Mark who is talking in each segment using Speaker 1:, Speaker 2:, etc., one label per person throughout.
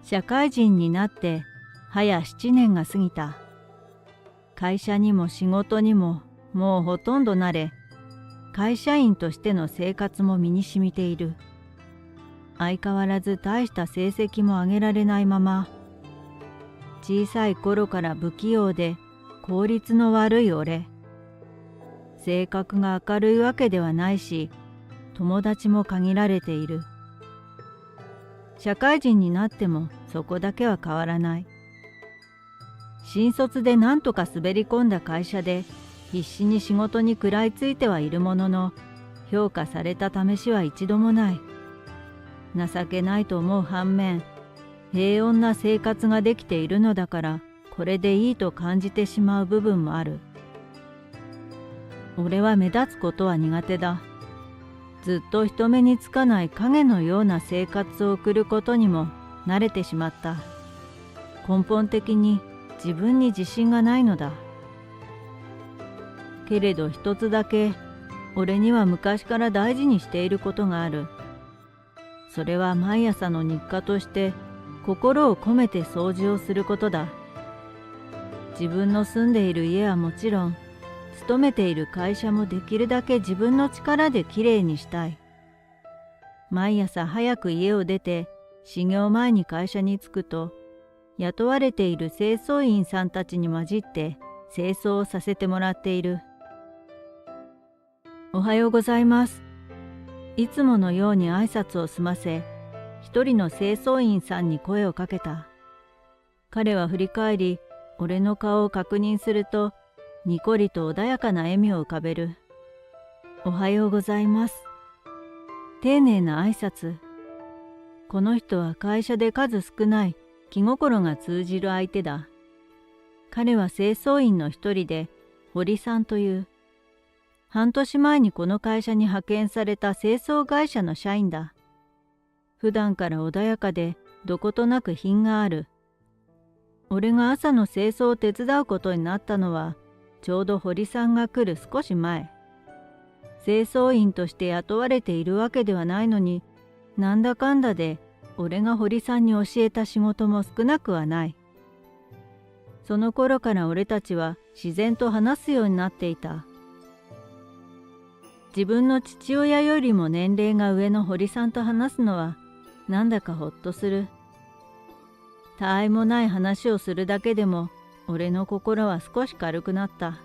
Speaker 1: 社会人になって早7年が過ぎた。会社にも仕事にももうほとんど慣れ、会社員としての生活も身に染みている。相変わらず大した成績も上げられないまま、小さい頃から不器用で効率の悪い俺。性格が明るいわけではないし、友達も限られている。社会人になってもそこだけは変わらない。新卒で何とか滑り込んだ会社で必死に仕事に食らいついてはいるものの、評価された試しは一度もない。情けないと思う反面、平穏な生活ができているのだからこれでいいと感じてしまう部分もある。俺は目立つことは苦手だ。ずっと人目につかない影のような生活を送ることにも慣れてしまった。根本的に自分に自信がないのだ。けれど一つだけ俺には昔から大事にしていることがある。それは毎朝の日課として心を込めて掃除をすることだ。自分の住んでいる家はもちろん、勤めている会社もできるだけ自分の力できれいにしたい。毎朝早く家を出て始業前に会社に着くと、雇われている清掃員さんたちに混じって清掃をさせてもらっている。おはようございます。いつものように挨拶を済ませ、一人の清掃員さんに声をかけた。彼は振り返り、俺の顔を確認すると、にこりと穏やかな笑みを浮かべる。おはようございます。丁寧な挨拶。この人は会社で数少ない気心が通じる相手だ。彼は清掃員の一人で、堀さんという。半年前にこの会社に派遣された清掃会社の社員だ。普段から穏やかでどことなく品がある。俺が朝の清掃を手伝うことになったのは、ちょうど堀さんが来る少し前。清掃員として雇われているわけではないのに、なんだかんだで俺が堀さんに教えた仕事も少なくはない。その頃から俺たちは自然と話すようになっていた。自分の父親よりも年齢が上の堀さんと話すのはなんだかほっとする。他愛もない話をするだけでも俺の心は少し軽くなった。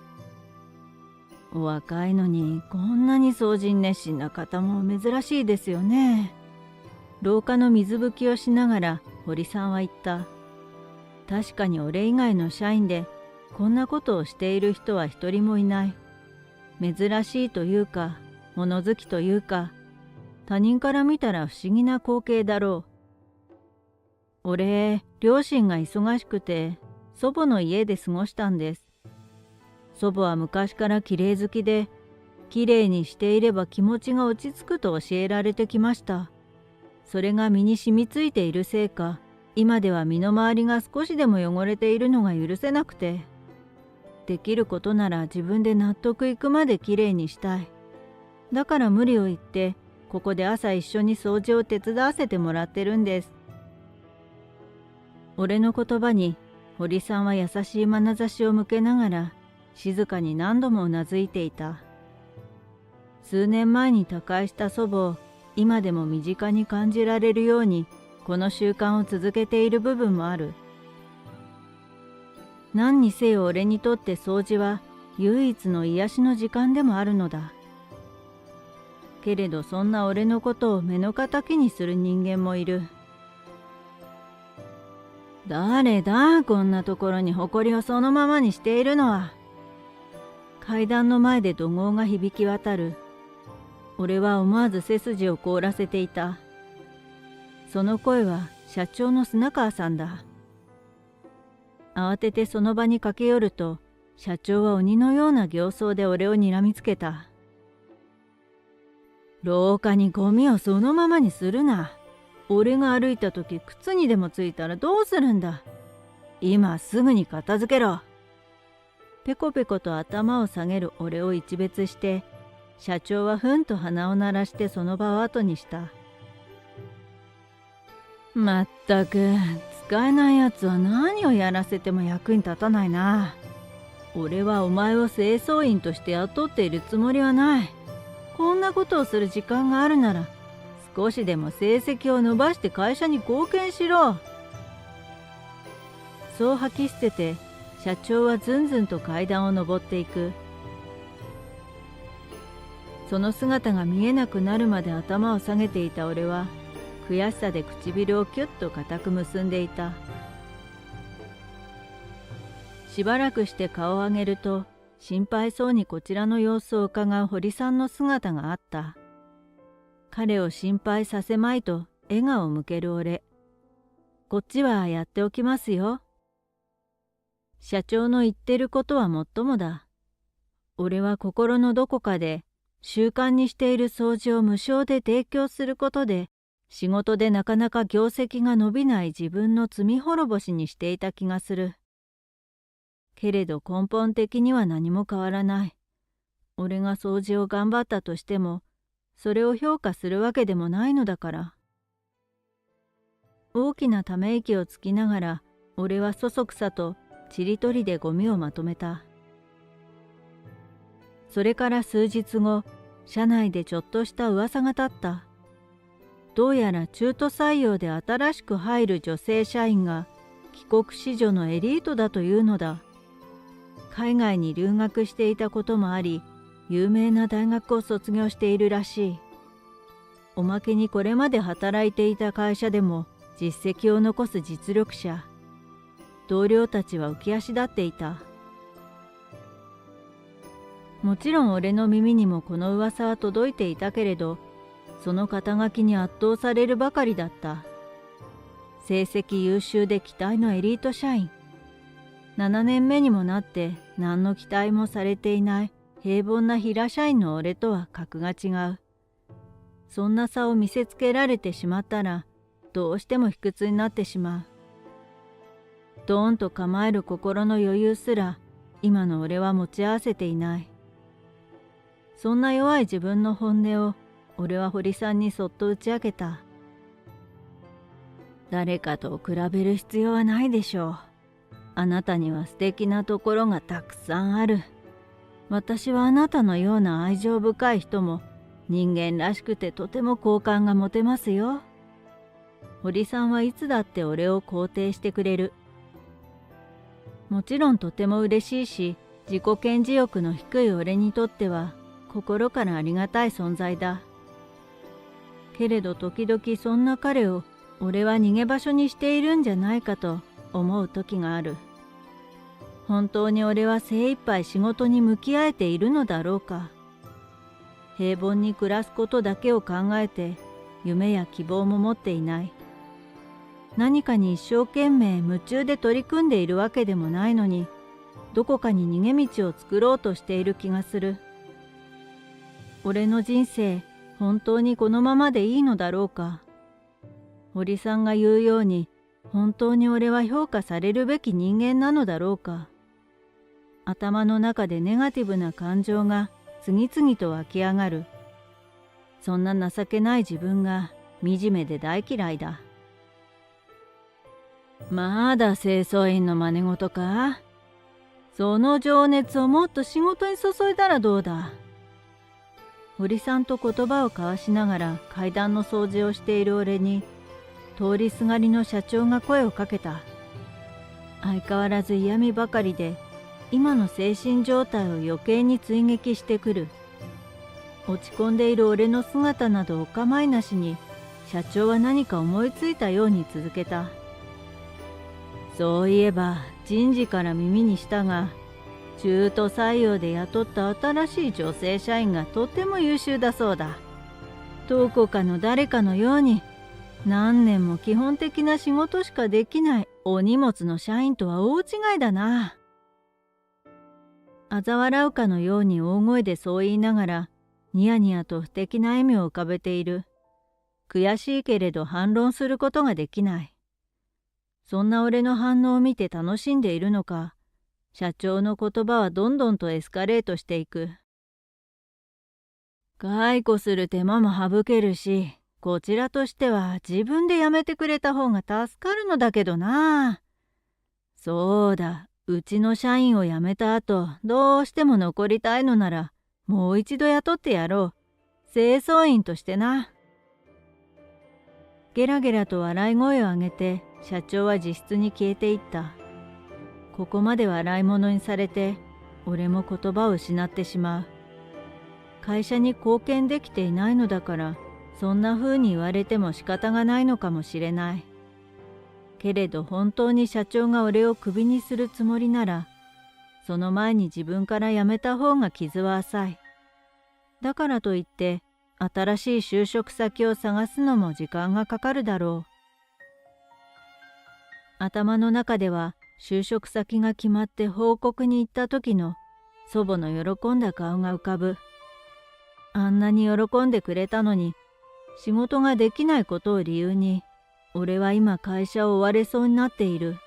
Speaker 1: お若いのにこんなに掃除に熱心な方も珍しいですよね。廊下の水拭きをしながら堀さんは言った。確かに俺以外の社員でこんなことをしている人は一人もいない。珍しいというか、物好きというか、他人から見たら不思議な光景だろう。俺、両親が忙しくて、祖母の家で過ごしたんです。祖母は昔からきれい好きで、きれいにしていれば気持ちが落ち着くと教えられてきました。それが身に染みついているせいか、今では身の回りが少しでも汚れているのが許せなくて、できることなら自分で納得いくまできれいにしたい。だから無理を言って、ここで朝一緒に掃除を手伝わせてもらってるんです。俺の言葉に堀さんは優しい眼差しを向けながら静かに何度もうなずいていた。数年前に他界した祖母を今でも身近に感じられるようにこの習慣を続けている部分もある。何にせよ俺にとって掃除は唯一の癒しの時間でもあるのだ。けれどそんな俺のことを目の敵にする人間もいる。誰だこんなところに埃をそのままにしているのは。階段の前で怒号が響き渡る。俺は思わず背筋を凍らせていた。その声は社長の砂川さんだ。慌ててその場に駆け寄ると、社長は鬼のような形相で俺を睨みつけた。廊下にゴミをそのままにするな。俺が歩いた時靴にでもついたらどうするんだ。今すぐに片付けろ。ペコペコと頭を下げる俺を一別して、社長はふんと鼻を鳴らしてその場を後にした。まったく、使えないやつは何をやらせても役に立たないな。俺はお前を清掃員として雇っているつもりはない。こんなことをする時間があるなら少しでも成績を伸ばして会社に貢献しろ。そう吐き捨てて社長はずんずんと階段を上っていく。その姿が見えなくなるまで頭を下げていた俺は悔しさで唇をキュッと固く結んでいた。しばらくして顔を上げると心配そうにこちらの様子を伺う堀さんの姿があった。彼を心配させまいと笑顔を向ける俺。こっちはやっておきますよ。社長の言ってることはもっともだ。俺は心のどこかで習慣にしている掃除を無償で提供することで仕事でなかなか業績が伸びない自分の罪滅ぼしにしていた気がする。けれど根本的には何も変わらない。俺が掃除を頑張ったとしてもそれを評価するわけでもないのだから。大きなため息をつきながら俺はそそくさとちりとりでゴミをまとめた。それから数日後、社内でちょっとした噂が立った。どうやら中途採用で新しく入る女性社員が帰国子女のエリートだというのだ。海外に留学していたこともあり、有名な大学を卒業しているらしい。おまけにこれまで働いていた会社でも実績を残す実力者。同僚たちは浮き足立っていた。もちろん俺の耳にもこの噂は届いていたけれど、その肩書きに圧倒されるばかりだった。成績優秀で期待のエリート社員。7年目にもなって何の期待もされていない平凡な平社員の俺とは格が違う。そんな差を見せつけられてしまったら、どうしても卑屈になってしまう。ドーンと構える心の余裕すら、今の俺は持ち合わせていない。そんな弱い自分の本音を俺は堀さんにそっと打ち明けた。誰かと比べる必要はないでしょう。あなたには素敵なところがたくさんある。私はあなたのような愛情深い人も人間らしくてとても好感が持てますよ。堀さんはいつだって俺を肯定してくれる。もちろんとても嬉しいし、自己顕示欲の低い俺にとっては心からありがたい存在だ。けれど時々そんな彼を俺は逃げ場所にしているんじゃないかと思う時がある。本当に俺は精一杯仕事に向き合えているのだろうか。平凡に暮らすことだけを考えて夢や希望も持っていない。何かに一生懸命夢中で取り組んでいるわけでもないのに、どこかに逃げ道を作ろうとしている気がする。俺の人生、本当にこのままでいいのだろうか。堀さんが言うように、本当に俺は評価されるべき人間なのだろうか。頭の中でネガティブな感情が次々と湧き上がる。そんな情けない自分が惨めで大嫌いだ。まだ清掃員の真似事か。その情熱をもっと仕事に注いだらどうだ。堀さんと言葉を交わしながら階段の掃除をしている俺に、通りすがりの社長が声をかけた。相変わらず嫌味ばかりで、今の精神状態を余計に追撃してくる。落ち込んでいる俺の姿などお構いなしに、社長は何か思いついたように続けた。そういえば人事から耳にしたが、中途採用で雇った新しい女性社員がとても優秀だそうだ。どこかの誰かのように何年も基本的な仕事しかできないお荷物の社員とは大違いだな。嘲笑うかのように大声でそう言いながらニヤニヤと不敵な笑みを浮かべている。悔しいけれど反論することができない。そんな俺の反応を見て楽しんでいるのか、社長の言葉はどんどんとエスカレートしていく。解雇する手間も省けるし、こちらとしては自分で辞めてくれた方が助かるのだけどな。そうだ、うちの社員を辞めた後、どうしても残りたいのなら、もう一度雇ってやろう。清掃員としてな。ゲラゲラと笑い声を上げて、社長は自室に消えていった。ここまで笑い物にされて、俺も言葉を失ってしまう。会社に貢献できていないのだから、そんな風に言われても仕方がないのかもしれない。けれど本当に社長が俺をクビにするつもりなら、その前に自分から辞めた方が傷は浅い。だからといって、新しい就職先を探すのも時間がかかるだろう。頭の中では就職先が決まって報告に行った時の祖母の喜んだ顔が浮かぶ。あんなに喜んでくれたのに、仕事ができないことを理由に、俺は今会社を追われそうになっている。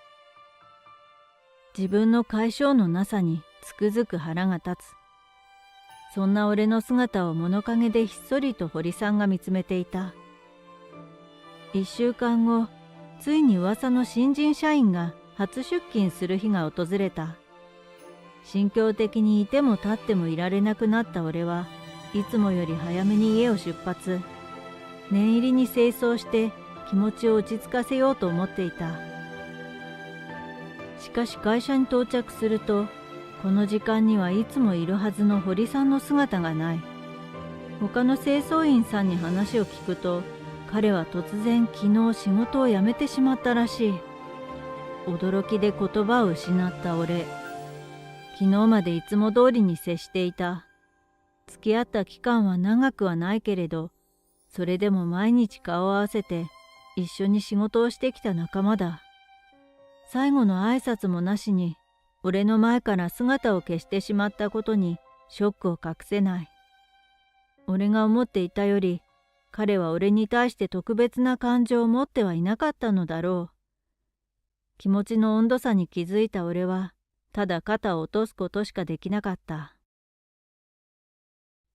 Speaker 1: 自分の解消のなさにつくづく腹が立つ。そんな俺の姿を物陰でひっそりと堀さんが見つめていた。1週間後、ついに噂の新人社員が初出勤する日が訪れた。心境的にいても立ってもいられなくなった俺はいつもより早めに家を出発。念入りに清掃して気持ちを落ち着かせようと思っていた。しかし会社に到着すると、この時間にはいつもいるはずの堀さんの姿がない。他の清掃員さんに話を聞くと、彼は突然昨日仕事を辞めてしまったらしい。驚きで言葉を失った俺。昨日までいつも通りに接していた。付き合った期間は長くはないけれど、それでも毎日顔を合わせて一緒に仕事をしてきた仲間だ。最後の挨拶もなしに、俺の前から姿を消してしまったことにショックを隠せない。俺が思っていたより、彼は俺に対して特別な感情を持ってはいなかったのだろう。気持ちの温度差に気づいた俺は、ただ肩を落とすことしかできなかった。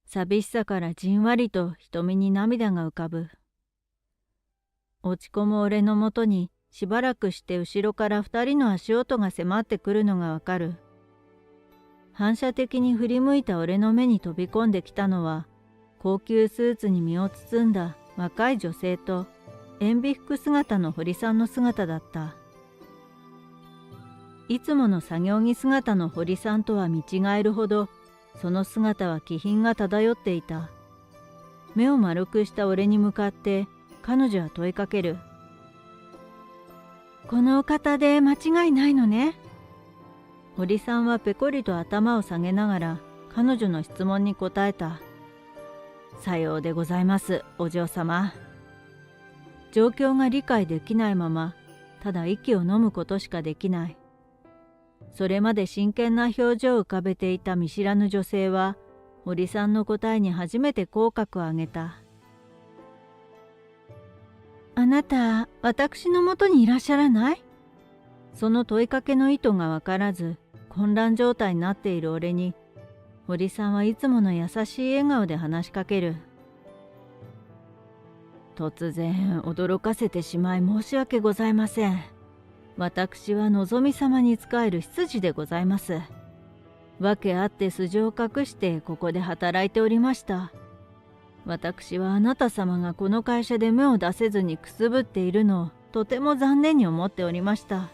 Speaker 1: 寂しさからじんわりと瞳に涙が浮かぶ。落ち込む俺のもとにしばらくして後ろから2人の足音が迫ってくるのがわかる。反射的に振り向いた俺の目に飛び込んできたのは、高級スーツに身を包んだ若い女性と塩ビ服姿の堀さんの姿だった。いつもの作業着姿の堀さんとは見違えるほど、その姿は気品が漂っていた。目を丸くした俺に向かって彼女は問いかける。このお方で間違いないのね。堀さんはペコリと頭を下げながら彼女の質問に答えた。さようでございます、お嬢様。状況が理解できないまま、ただ息を飲むことしかできない。それまで真剣な表情を浮かべていた見知らぬ女性は、堀さんの答えに初めて口角を上げた。あなた、私のもとにいらっしゃらない？その問いかけの意図がわからず、混乱状態になっている俺に、堀さんはいつもの優しい笑顔で話しかける。突然驚かせてしまい申し訳ございません。私はのぞみ様に仕える執事でございます。訳あって素性を隠してここで働いておりました。私はあなた様がこの会社で目を出せずにくすぶっているのをとても残念に思っておりました。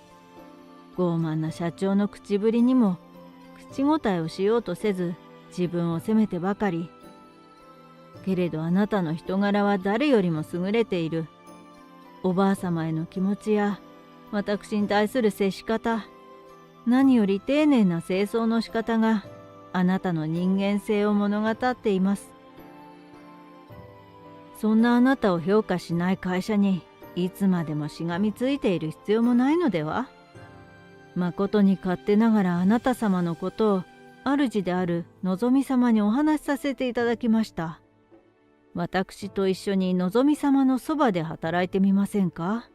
Speaker 1: 傲慢な社長の口ぶりにも口答えをしようとせず自分を責めてばかり。けれどあなたの人柄は誰よりも優れている。おばあ様への気持ちや私に対する接し方、何より丁寧な清掃の仕方があなたの人間性を物語っています。そんなあなたを評価しない会社にいつまでもしがみついている必要もないのでは？まことに勝手ながらあなた様のことを主であるのぞみ様にお話しさせていただきました。私と一緒にのぞみ様のそばで働いてみませんか？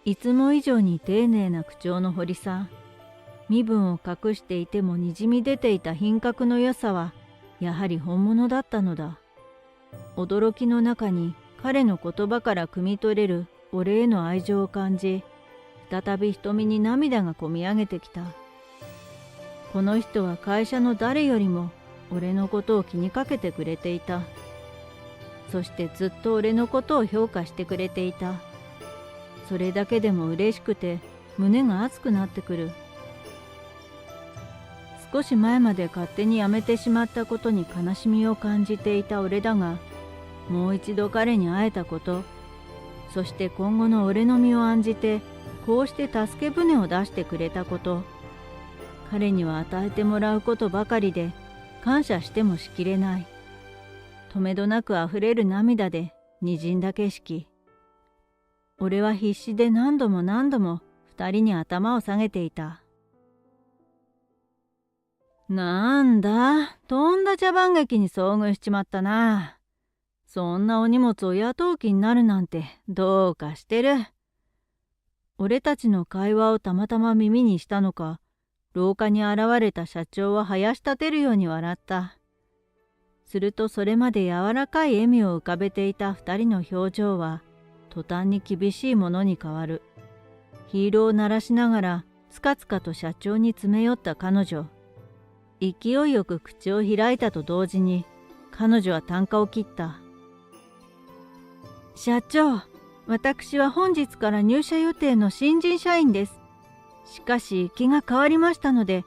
Speaker 1: いつも以上に丁寧な口調の堀さん。身分を隠していてもにじみ出ていた品格の良さはやはり本物だったのだ。驚きの中に彼の言葉から汲み取れる俺への愛情を感じ、再び瞳に涙がこみ上げてきた。この人は会社の誰よりも俺のことを気にかけてくれていた。そしてずっと俺のことを評価してくれていた。それだけでも嬉しくて胸が熱くなってくる。少し前まで勝手に辞めてしまったことに悲しみを感じていた俺だが、もう一度彼に会えたこと、そして今後の俺の身を案じてこうして助け舟を出してくれたこと、彼には与えてもらうことばかりで感謝してもしきれない。とめどなくあふれる涙でにじんだ景色。俺は必死で何度も何度も二人に頭を下げていた。なんだ、とんだ茶番劇に遭遇しちまったな。そんなお荷物を雇う気になるなんてどうかしてる。俺たちの会話をたまたま耳にしたのか、廊下に現れた社長は囃し立てるように笑った。するとそれまで柔らかい笑みを浮かべていた二人の表情は途端に厳しいものに変わる。ヒールを鳴らしながらつかつかと社長に詰め寄った彼女。勢いよく口を開いたと同時に彼女は啖呵を切った。社長、私は本日から入社予定の新人社員です。しかし気が変わりましたので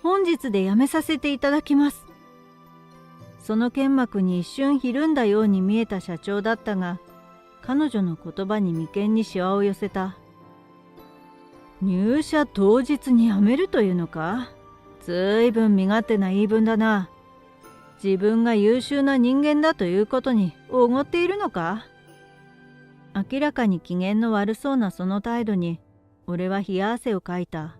Speaker 1: 本日で辞めさせていただきます。その剣幕に一瞬ひるんだように見えた社長だったが、彼女の言葉に眉間にしわを寄せた。入社当日に辞めるというのか。ずいぶん身勝手な言い分だな。自分が優秀な人間だということにおごっているのか。明らかに機嫌の悪そうなその態度に俺は冷や汗をかいた。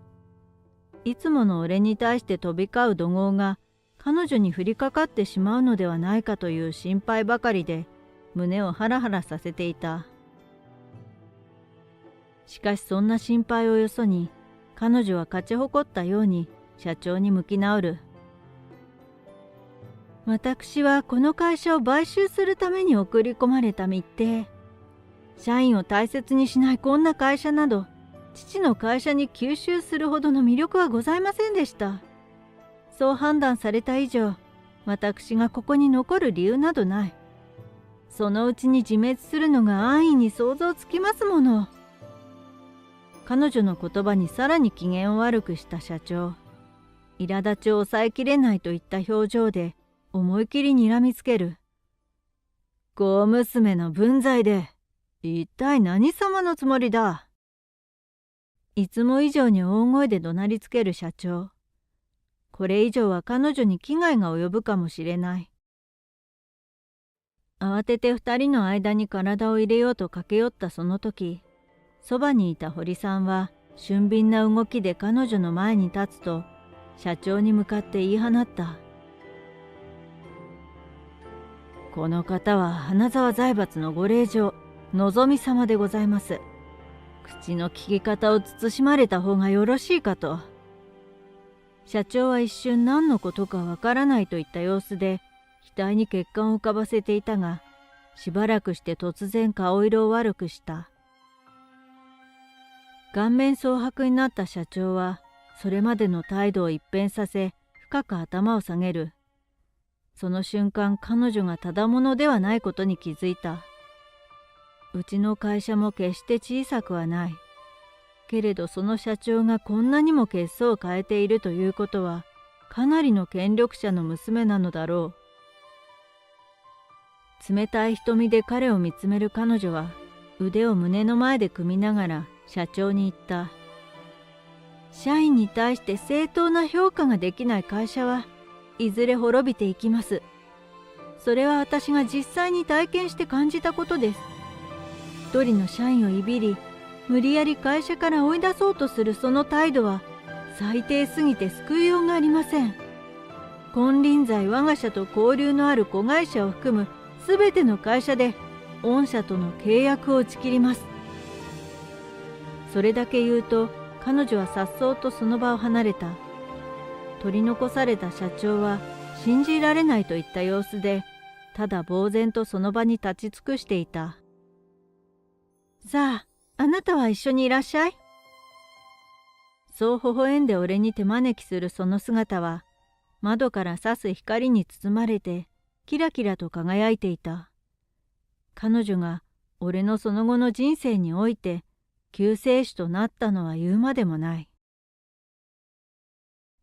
Speaker 1: いつもの俺に対して飛び交う怒号が彼女に降りかかってしまうのではないかという心配ばかりで胸をハラハラさせていた。しかしそんな心配をよそに彼女は勝ち誇ったように社長に向き直る。私はこの会社を買収するために送り込まれた密偵。社員を大切にしないこんな会社など父の会社に吸収するほどの魅力はございませんでした。そう判断された以上、私がここに残る理由などない。そのうちに自滅するのが安易に想像つきますもの。彼女の言葉にさらに機嫌を悪くした社長。苛立ちを抑えきれないといった表情で思い切り睨みつける。小娘の分際で一体何様のつもりだ。いつも以上に大声で怒鳴りつける社長。これ以上は彼女に危害が及ぶかもしれない。慌てて二人の間に体を入れようと駆け寄ったその時、そばにいた堀さんは俊敏な動きで彼女の前に立つと、社長に向かって言い放った。この方は花沢財閥のご令嬢、のぞみ様でございます。口の利き方を慎まれた方がよろしいかと。社長は一瞬何のことかわからないといった様子で額に血管を浮かばせていたが、しばらくして突然顔色を悪くした。顔面蒼白になった社長はそれまでの態度を一変させ深く頭を下げる。その瞬間彼女がただ者ではないことに気づいた。うちの会社も決して小さくはない。けれどその社長がこんなにも血相を変えているということはかなりの権力者の娘なのだろう。冷たい瞳で彼を見つめる彼女は腕を胸の前で組みながら社長に言った。社員に対して正当な評価ができない会社はいずれ滅びていきます。それは私が実際に体験して感じたことです。一人の社員をいびり、無理やり会社から追い出そうとするその態度は最低すぎて救いようがありません。金輪際我が社と交流のある子会社を含むすべての会社で御社との契約を打ち切ります。それだけ言うと彼女はさっそうとその場を離れた。取り残された社長は信じられないといった様子でただ呆然とその場に立ち尽くしていた。さあ、あなたは一緒にいらっしゃい。そう微笑んで俺に手招きするその姿は、窓から差す光に包まれてキラキラと輝いていた。彼女が俺のその後の人生において救世主となったのは言うまでもない。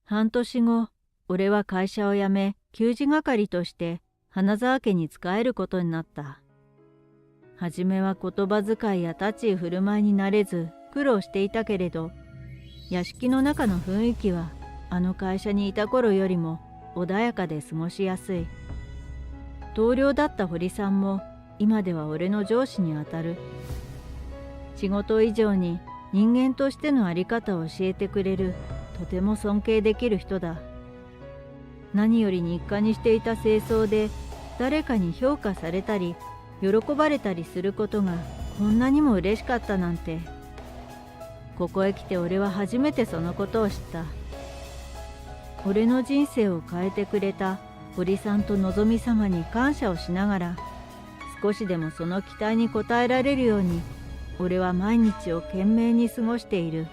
Speaker 1: 半年後、俺は会社を辞め給仕係として花沢家に仕えることになった。はじめは言葉遣いや立ち居振る舞いになれず苦労していたけれど、屋敷の中の雰囲気はあの会社にいた頃よりも穏やかで過ごしやすい。同僚だった堀さんも今では俺の上司にあたる。仕事以上に人間としての在り方を教えてくれるとても尊敬できる人だ。何より日課にしていた清掃で誰かに評価されたり喜ばれたりすることがこんなにも嬉しかったなんて。ここへ来て俺は初めてそのことを知った。俺の人生を変えてくれた堀さんとのぞみ様に感謝をしながら、少しでもその期待に応えられるように俺は毎日を懸命に過ごしている。